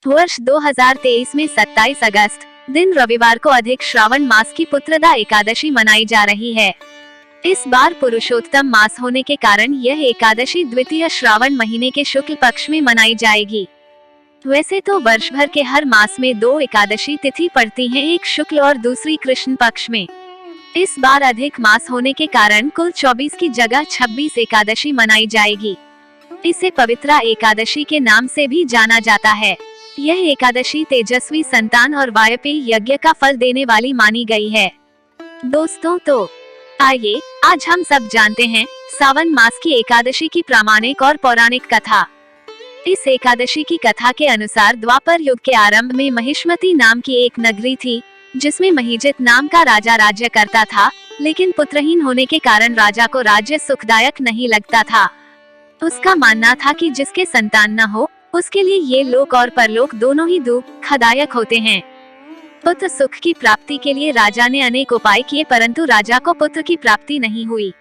वर्ष 2023 में 27 अगस्त दिन रविवार को अधिक श्रावण मास की पुत्रदा एकादशी मनाई जा रही है। इस बार पुरुषोत्तम मास होने के कारण यह एकादशी द्वितीय श्रावण महीने के शुक्ल पक्ष में मनाई जाएगी। वैसे तो वर्ष भर के हर मास में 2 एकादशी तिथि पड़ती हैं, एक शुक्ल और दूसरी कृष्ण पक्ष में। इस बार अधिक मास होने के कारण कुल 24 की जगह 26 एकादशी मनाई जाएगी। इसे पवित्रा एकादशी के नाम से भी जाना जाता है। यह एकादशी तेजस्वी संतान और वायपेय यज्ञ का फल देने वाली मानी गई है। दोस्तों, तो आइए आज हम सब जानते हैं सावन मास की एकादशी की प्रामाणिक और पौराणिक कथा। इस एकादशी की कथा के अनुसार द्वापर युग के आरंभ में महिष्मती नाम की एक नगरी थी, जिसमें महीजित नाम का राजा राज्य करता था, लेकिन पुत्रहीन होने के कारण राजा को राज्य सुखदायक नहीं लगता था। उसका मानना था कि जिसके संतान न हो उसके लिए ये लोक और परलोक दोनों ही दुखदायक होते हैं। पुत्र सुख की प्राप्ति के लिए राजा ने अनेक उपाय किए, परंतु राजा को पुत्र की प्राप्ति नहीं हुई।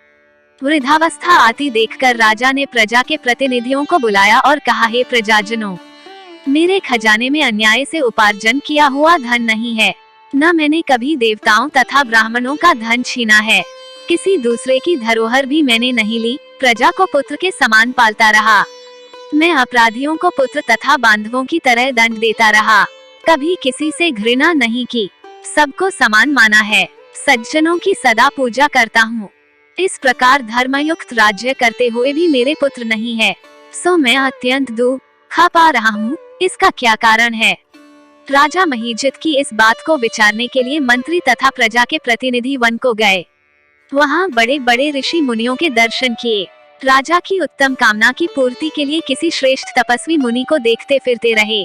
वृद्धावस्था आती देखकर राजा ने प्रजा के प्रतिनिधियों को बुलाया और कहा, हे प्रजाजनों, मेरे खजाने में अन्याय से उपार्जन किया हुआ धन नहीं है, न मैंने कभी देवताओं तथा ब्राह्मणों का धन छीना है, किसी दूसरे की धरोहर भी मैंने नहीं ली, प्रजा को पुत्र के समान पालता रहा। मैं अपराधियों को पुत्र तथा बांधवों की तरह दंड देता रहा, कभी किसी से घृणा नहीं की, सबको समान माना है, सज्जनों की सदा पूजा करता हूँ। इस प्रकार धर्मयुक्त राज्य करते हुए भी मेरे पुत्र नहीं है, सो मैं अत्यंत दुख पा रहा हूँ, इसका क्या कारण है? राजा महीजित की इस बात को विचारने के लिए मंत्री तथा प्रजा के प्रतिनिधि वन को गए। वहाँ बड़े बड़े ऋषि मुनियों के दर्शन किए। राजा की उत्तम कामना की पूर्ति के लिए किसी श्रेष्ठ तपस्वी मुनि को देखते फिरते रहे।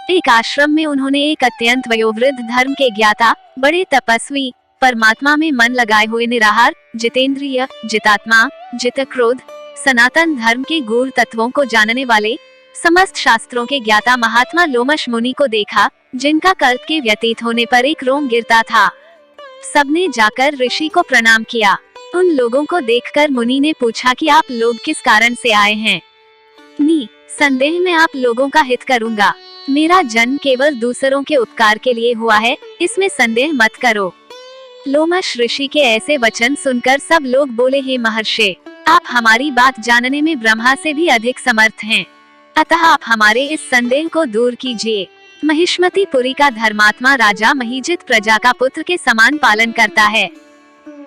एक आश्रम में उन्होंने एक अत्यंत वयोवृद्ध धर्म के ज्ञाता, बड़े तपस्वी, परमात्मा में मन लगाए हुए निराहार, जितेंद्रिय, जितात्मा, जित क्रोध, सनातन धर्म के गूढ़ तत्वों को जानने वाले, समस्त शास्त्रों के ज्ञाता महात्मा लोमश मुनि को देखा, जिनका कल्प के व्यतीत होने पर एक रोम गिरता था। सबने जाकर ऋषि को प्रणाम किया। उन लोगों को देखकर मुनि ने पूछा कि आप लोग किस कारण से आए हैं? संदेह में आप लोगों का हित करूंगा। मेरा जन्म केवल दूसरों के उपकार के लिए हुआ है, इसमें संदेह मत करो। लोमश ऋषि के ऐसे वचन सुनकर सब लोग बोले, हे महर्षि, आप हमारी बात जानने में ब्रह्मा से भी अधिक समर्थ हैं, अतः आप हमारे इस संदेह को दूर कीजिए। महिष्मतीपुरी का धर्मात्मा राजा महीजित प्रजा का पुत्र के समान पालन करता है,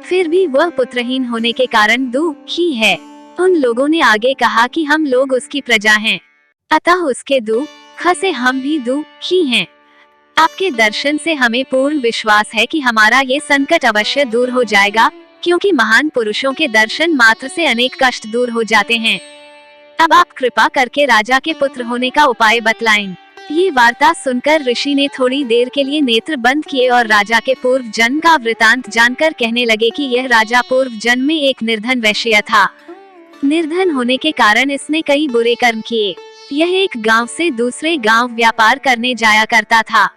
फिर भी वह पुत्रहीन होने के कारण दुखी है। उन लोगों ने आगे कहा कि हम लोग उसकी प्रजा हैं, अतः उसके दुख से हम भी दुखी हैं। आपके दर्शन से हमें पूर्ण विश्वास है कि हमारा ये संकट अवश्य दूर हो जाएगा, क्योंकि महान पुरुषों के दर्शन मात्र से अनेक कष्ट दूर हो जाते हैं। अब आप कृपा करके राजा के पुत्र होने का उपाय बतलाएं। ये वार्ता सुनकर ऋषि ने थोड़ी देर के लिए नेत्र बंद किए और राजा के पूर्व जन्म का वृतांत जानकर कहने लगे कि यह राजा पूर्व जन्म में एक निर्धन वैश्य था। निर्धन होने के कारण इसने कई बुरे कर्म किए। यह एक गांव से दूसरे गांव व्यापार करने जाया करता था।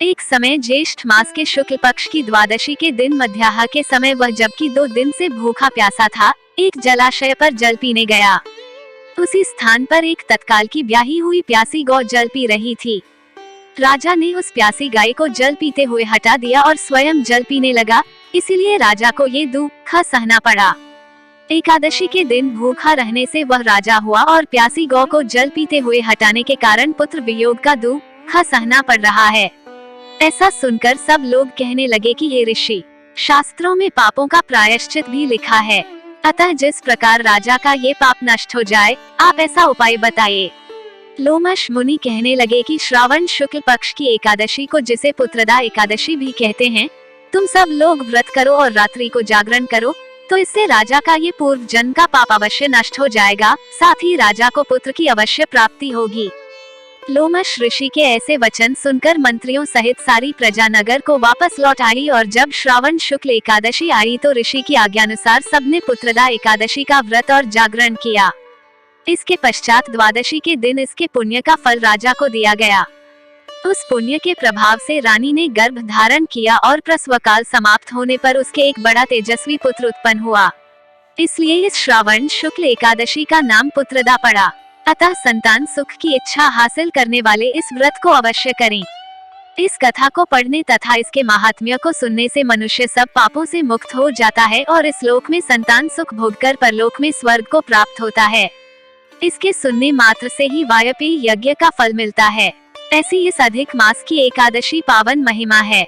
एक समय ज्येष्ठ मास के शुक्ल पक्ष की द्वादशी के दिन मध्याह्न के समय वह, जबकि 2 दिन से भूखा प्यासा था, एक जलाशय पर जल पीने गया। उसी स्थान पर एक तत्काल की ब्याही हुई प्यासी गौ जल पी रही थी। राजा ने उस प्यासी गाय को जल पीते हुए हटा दिया और स्वयं जल पीने लगा, इसीलिए राजा को ये दुख सहना पड़ा। एकादशी के दिन भूखा रहने से वह राजा हुआ और प्यासी गौ को जल पीते हुए हटाने के कारण पुत्र वियोग का दुख सहना पड़ रहा है। ऐसा सुनकर सब लोग कहने लगे कि हे ऋषि, शास्त्रों में पापों का प्रायश्चित भी लिखा है, अतः जिस प्रकार राजा का ये पाप नष्ट हो जाए, आप ऐसा उपाय बताइए। लोमश मुनि कहने लगे कि श्रावण शुक्ल पक्ष की एकादशी को, जिसे पुत्रदा एकादशी भी कहते हैं, तुम सब लोग व्रत करो और रात्रि को जागरण करो, तो इससे राजा का ये पूर्व जन्म का पाप अवश्य नष्ट हो जाएगा, साथ ही राजा को पुत्र की अवश्य प्राप्ति होगी। लोमश ऋषि के ऐसे वचन सुनकर मंत्रियों सहित सारी प्रजा नगर को वापस लौट आई और जब श्रावण शुक्ल एकादशी आई तो ऋषि की आज्ञानुसार सबने पुत्रदा एकादशी का व्रत और जागरण किया। इसके पश्चात द्वादशी के दिन इसके पुण्य का फल राजा को दिया गया। उस पुण्य के प्रभाव से रानी ने गर्भ धारण किया और प्रसव काल समाप्त होने पर उसके एक बड़ा तेजस्वी पुत्र उत्पन्न हुआ। इसलिए इस श्रावण शुक्ल एकादशी का नाम पुत्रदा पड़ा। अतः संतान सुख की इच्छा हासिल करने वाले इस व्रत को अवश्य करें। इस कथा को पढ़ने तथा इसके महात्म्य को सुनने से मनुष्य सब पापों से मुक्त हो जाता है और इस लोक में संतान सुख भोगकर परलोक में स्वर्ग को प्राप्त होता है। इसके सुनने मात्र से ही वाजपेयी यज्ञ का फल मिलता है। ऐसी इस अधिक मास की एकादशी पावन महिमा है।